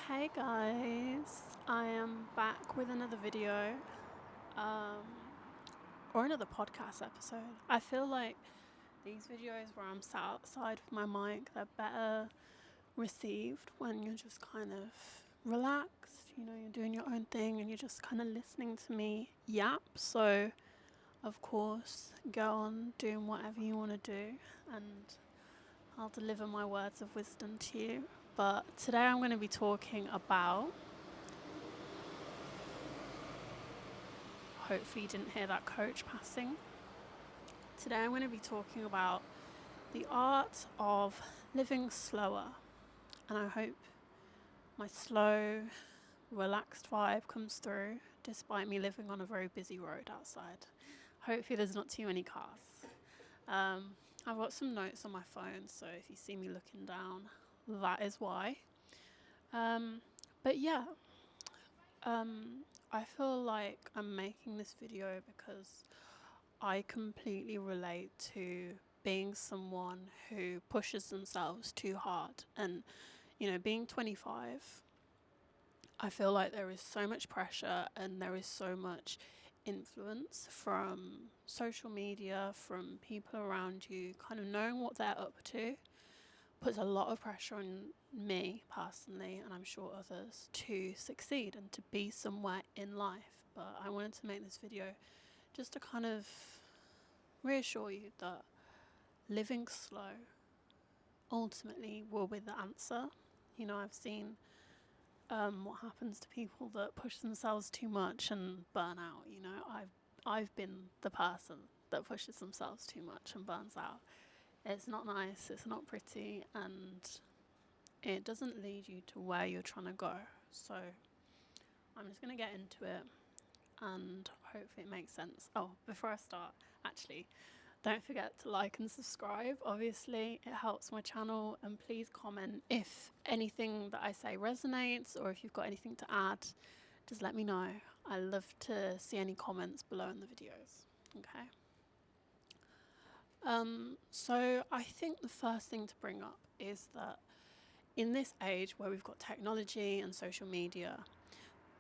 Hey guys, I am back with another video, um, or another podcast episode. I feel like these videos where I'm sat outside with my mic, they're better received when you're just kind of relaxed, you're doing your own thing and you're just kind of listening to me yap. So, of course, go on doing whatever you want to do and I'll deliver my words of wisdom to you. But today I'm going to be talking about, hopefully you didn't hear that coach passing. Today I'm going to be talking about the art of living slower. And I hope my slow, relaxed vibe comes through despite me living on a very busy road outside. Hopefully there's not too many cars. I've got some notes on my phone, so if you see me looking down, that is why. But yeah, I feel like I'm making this video because I completely relate to being someone who pushes themselves too hard. And, being 25, I feel like there is so much pressure and there is so much influence from social media, from people around you, kind of knowing what they're up to puts a lot of pressure on me personally, and I'm sure others, to succeed and to be somewhere in life. But I wanted to make this video just to kind of reassure you that living slow ultimately will be the answer. I've seen what happens to people that push themselves too much and burn out. I've been the person that pushes themselves too much and burns out. It's not nice, it's not pretty, and it doesn't lead you to where you're trying to go. So I'm just going to get into it and hopefully it makes sense. Oh, before I start, actually, don't forget to like and subscribe. Obviously, it helps my channel, and please comment if anything that I say resonates or if you've got anything to add. Just let me know. I love to see any comments below in the videos. Okay. So I think the first thing to bring up is that in this age where we've got technology and social media,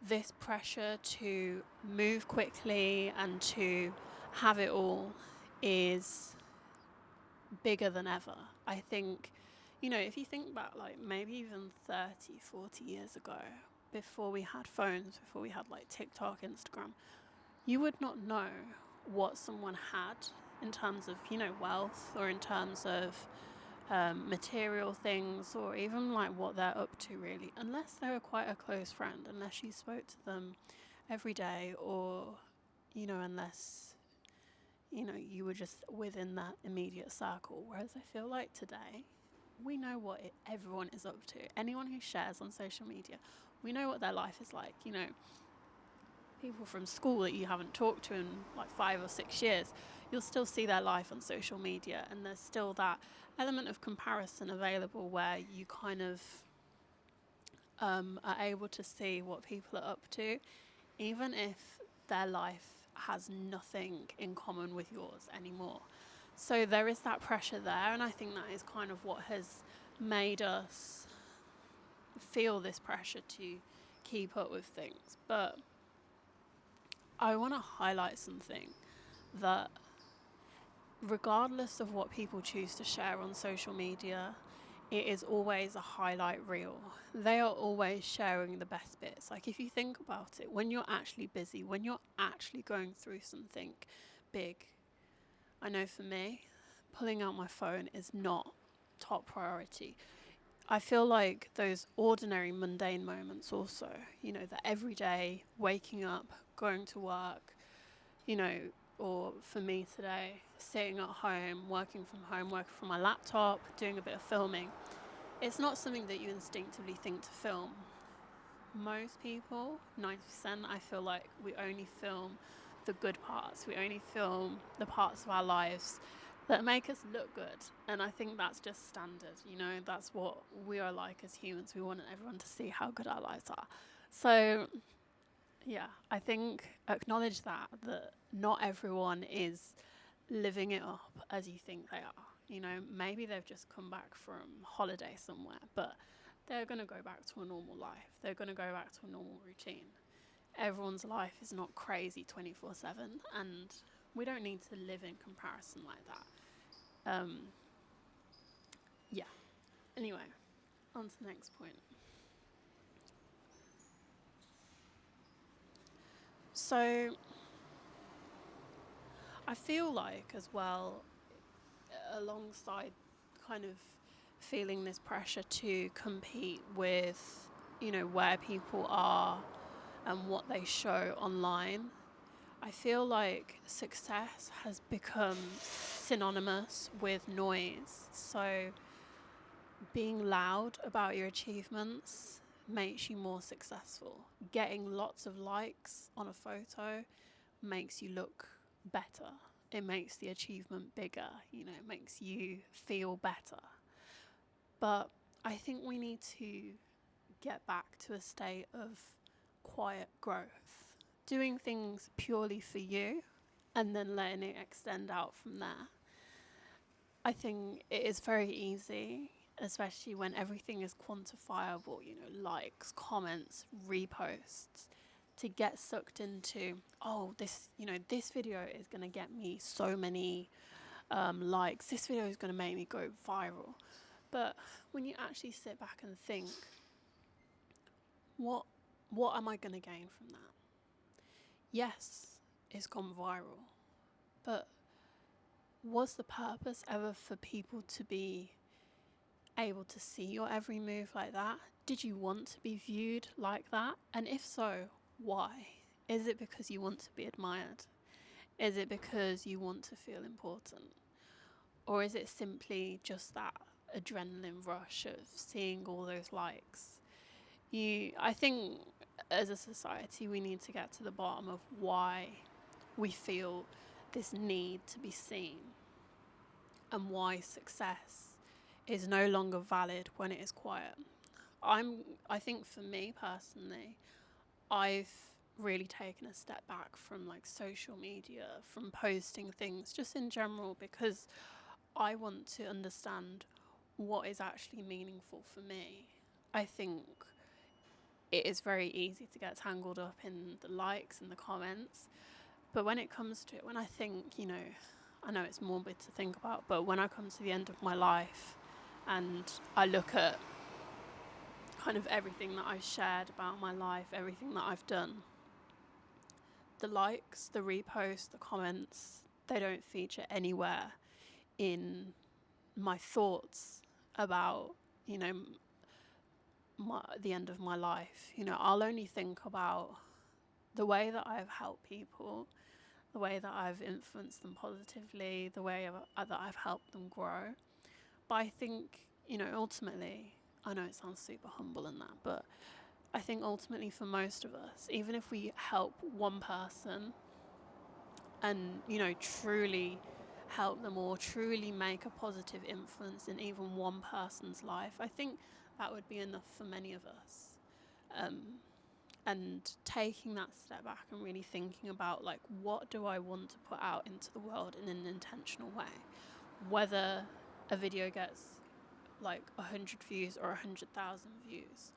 this pressure to move quickly and to have it all is bigger than ever. I think, if you think back like maybe even 30, 40 years ago, before we had phones, before we had like TikTok, Instagram, you would not know what someone had in terms of, wealth, or in terms of material things, or even like what they're up to, really, unless they were quite a close friend, unless you spoke to them every day, or, unless, you were just within that immediate circle. Whereas I feel like today, we know what everyone is up to. Anyone who shares on social media, we know what their life is like. People from school that you haven't talked to in like 5 or 6 years, you'll still see their life on social media, and there's still that element of comparison available where you kind of are able to see what people are up to, even if their life has nothing in common with yours anymore. So there is that pressure there, and I think that is kind of what has made us feel this pressure to keep up with things. But I want to highlight something, that regardless of what people choose to share on social media, it is always a highlight reel. They are always sharing the best bits. Like, if you think about it, when you're actually busy, when you're actually going through something big, I know for me, pulling out my phone is not top priority. I feel like those ordinary, mundane moments also, the everyday waking up, going to work, or for me today, sitting at home, working from home, working from my laptop, doing a bit of filming. It's not something that you instinctively think to film. Most people, 90%, I feel like we only film the good parts. We only film the parts of our lives that make us look good. And I think that's just standard, that's what we are like as humans. We want everyone to see how good our lives are. So yeah, I think acknowledge that not everyone is living it up as you think they are. Maybe they've just come back from holiday somewhere, but they're going to go back to a normal life. They're going to go back to a normal routine. Everyone's life is not crazy 24/7, and we don't need to live in comparison like that. Yeah. Anyway, on to the next point. So I feel like as well, alongside kind of feeling this pressure to compete with, where people are and what they show online, I feel like success has become synonymous with noise. So being loud about your achievements makes you more successful. Getting lots of likes on a photo makes you look better. It makes the achievement bigger, it makes you feel better. But I think we need to get back to a state of quiet growth, doing things purely for you and then letting it extend out from there. I think it is very easy, especially when everything is quantifiable, likes, comments, reposts, to get sucked into, this video is going to get me so many likes, this video is going to make me go viral. But when you actually sit back and think, what am I going to gain from that? Yes, it's gone viral, but was the purpose ever for people to be able to see your every move like that? Did you want to be viewed like that? And if so, why? Is it because you want to be admired? Is it because you want to feel important? Or is it simply just that adrenaline rush of seeing all those likes? I think as a society we need to get to the bottom of why we feel this need to be seen and why success is no longer valid when it is quiet. I think for me personally, I've really taken a step back from like social media, from posting things just in general, because I want to understand what is actually meaningful for me. I think it is very easy to get tangled up in the likes and the comments, but when it comes to it, when I think, I know it's morbid to think about, but when I come to the end of my life and I look at kind of everything that I've shared about my life, everything that I've done, the likes, the reposts, the comments, they don't feature anywhere in my thoughts about, the end of my life. I'll only think about the way that I've helped people, the way that I've influenced them positively, the way that I've helped them grow. But I think, ultimately, I know it sounds super humble and that, but I think ultimately for most of us, even if we help one person and, truly help them or truly make a positive influence in even one person's life, I think that would be enough for many of us. And taking that step back and really thinking about, like, what do I want to put out into the world in an intentional way? Whether a video gets like 100 views or 100,000 views,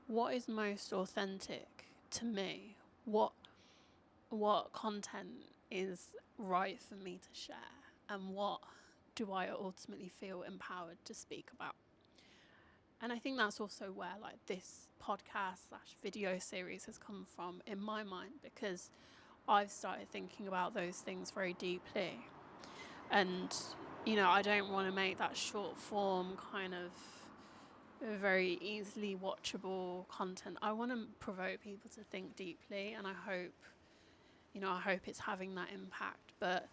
what is most authentic to me? What content is right for me to share? And what do I ultimately feel empowered to speak about? And I think that's also where like this podcast/video series has come from in my mind, because I've started thinking about those things very deeply. And, I don't want to make that short form kind of very easily watchable content. I want to provoke people to think deeply, and I hope it's having that impact. But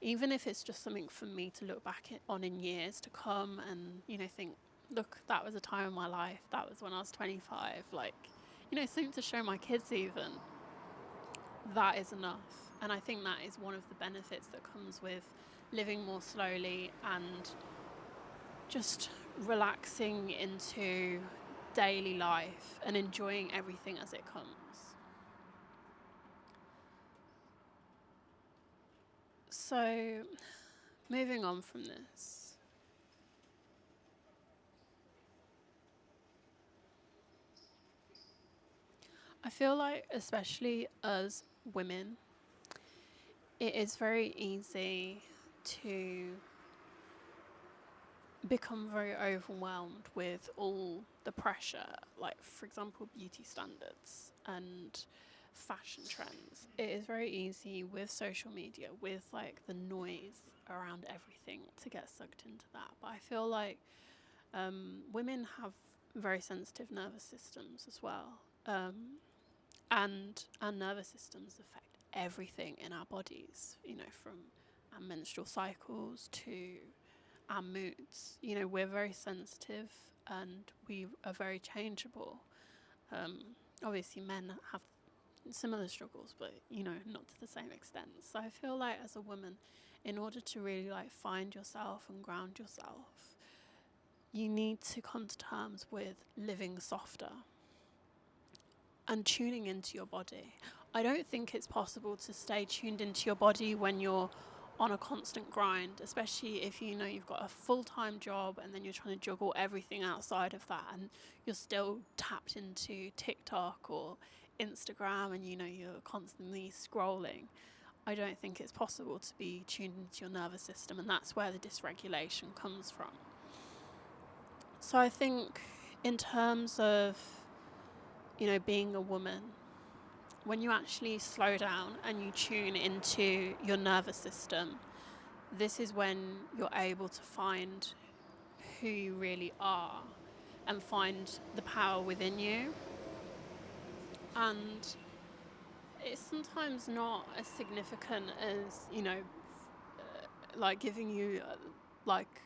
even if it's just something for me to look back on in years to come and, think, look, that was a time in my life, that was when I was 25, like, something to show my kids even, that is enough. And I think that is one of the benefits that comes with living more slowly and just relaxing into daily life and enjoying everything as it comes. So, moving on from this, I feel like, especially as women, it is very easy to become very overwhelmed with all the pressure, like, for example, beauty standards and fashion trends. It is very easy with social media, with like the noise around everything, to get sucked into that. But I feel like women have very sensitive nervous systems as well. And our nervous systems affect everything in our bodies, from our menstrual cycles to our moods. We're very sensitive and we are very changeable. Obviously, men have similar struggles, but not to the same extent. So I feel like as a woman, in order to really like find yourself and ground yourself, you need to come to terms with living softer and tuning into your body. I don't think it's possible to stay tuned into your body when you're on a constant grind, especially if you've got a full-time job and then you're trying to juggle everything outside of that, and you're still tapped into TikTok or Instagram, and you're constantly scrolling. I don't think it's possible to be tuned into your nervous system, and that's where the dysregulation comes from. So I think in terms of being a woman, when you actually slow down and you tune into your nervous system, this is when you're able to find who you really are and find the power within you. And it's sometimes not as significant as, like giving you like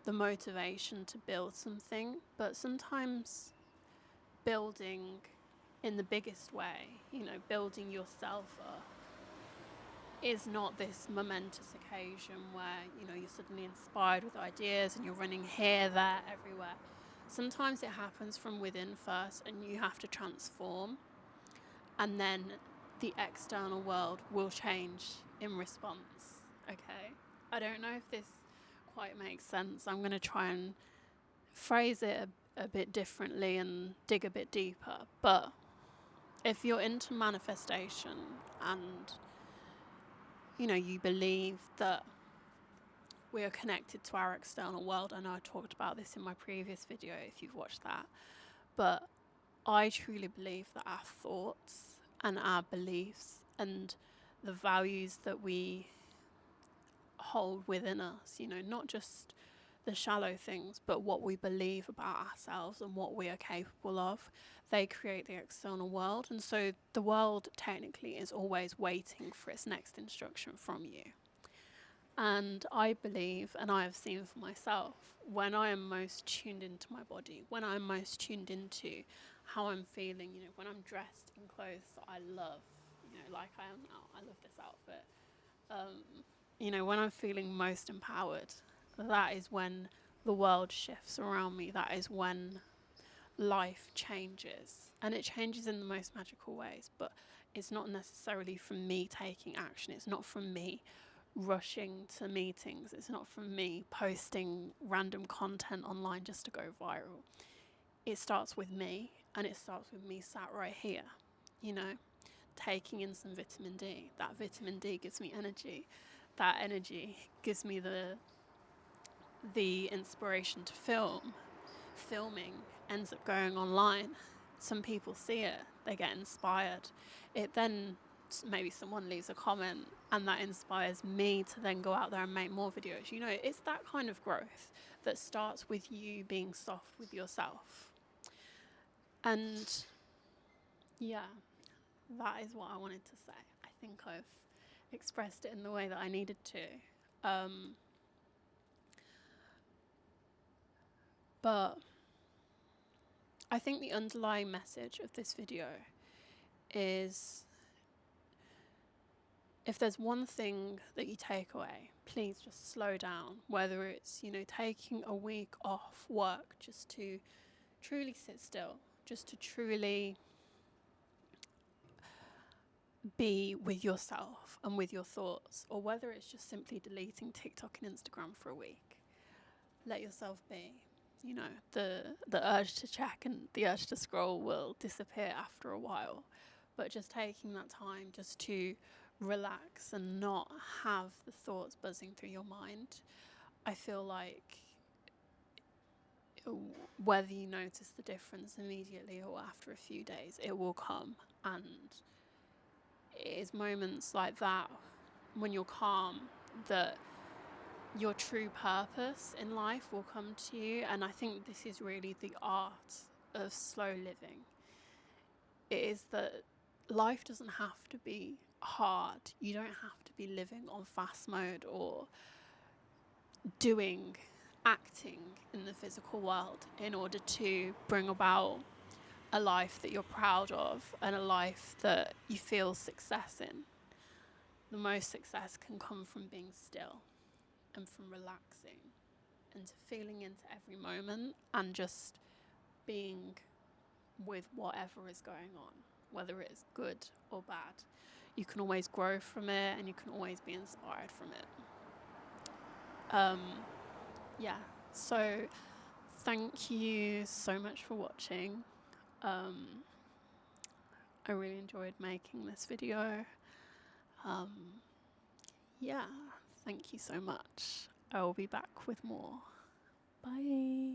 the motivation to build something, but sometimes building in the biggest way, building yourself up, is not this momentous occasion where, you're suddenly inspired with ideas and you're running here, there, everywhere. Sometimes it happens from within first, and you have to transform, and then the external world will change in response. Okay? I don't know if this quite makes sense. I'm going to try and phrase it a bit differently and dig a bit deeper. But if you're into manifestation and you believe that we are connected to our external world, I know I talked about this in my previous video if you've watched that, but I truly believe that our thoughts and our beliefs and the values that we hold within us, not just the shallow things, but what we believe about ourselves and what we are capable of, they create the external world. And so the world technically is always waiting for its next instruction from you. And I believe, and I have seen for myself, when I am most tuned into my body, when I'm most tuned into how I'm feeling, when I'm dressed in clothes that I love, like I am now, I love this outfit, when I'm feeling most empowered, that is when the world shifts around me. That is when life changes. And it changes in the most magical ways, but it's not necessarily from me taking action. It's not from me rushing to meetings. It's not from me posting random content online just to go viral. It starts with me, and it starts with me sat right here, taking in some vitamin D. That vitamin D gives me energy. That energy gives me the inspiration to film. Filming ends up going online. Some people see it, they get inspired. It then, maybe someone leaves a comment, and that inspires me to then go out there and make more videos. It's that kind of growth that starts with you being soft with yourself. And yeah, that is what I wanted to say. I think I've expressed it in the way that I needed to. But I think the underlying message of this video is, if there's one thing that you take away, please just slow down. Whether it's, taking a week off work just to truly sit still, just to truly be with yourself and with your thoughts, or whether it's just simply deleting TikTok and Instagram for a week. Let yourself be. you know, the urge to check and the urge to scroll will disappear after a while. But just taking that time just to relax and not have the thoughts buzzing through your mind, I feel like whether you notice the difference immediately or after a few days, it will come. And it is moments like that, when you're calm, that your true purpose in life will come to you. And I think this is really the art of slow living. It is that life doesn't have to be hard. You don't have to be living on fast mode or acting in the physical world in order to bring about a life that you're proud of and a life that you feel success in. The most success can come from being still and from relaxing and feeling into every moment and just being with whatever is going on, whether it is good or bad. You can always grow from it and you can always be inspired from it. Yeah, so thank you so much for watching. I really enjoyed making this video. Yeah, thank you so much. I will be back with more. Bye.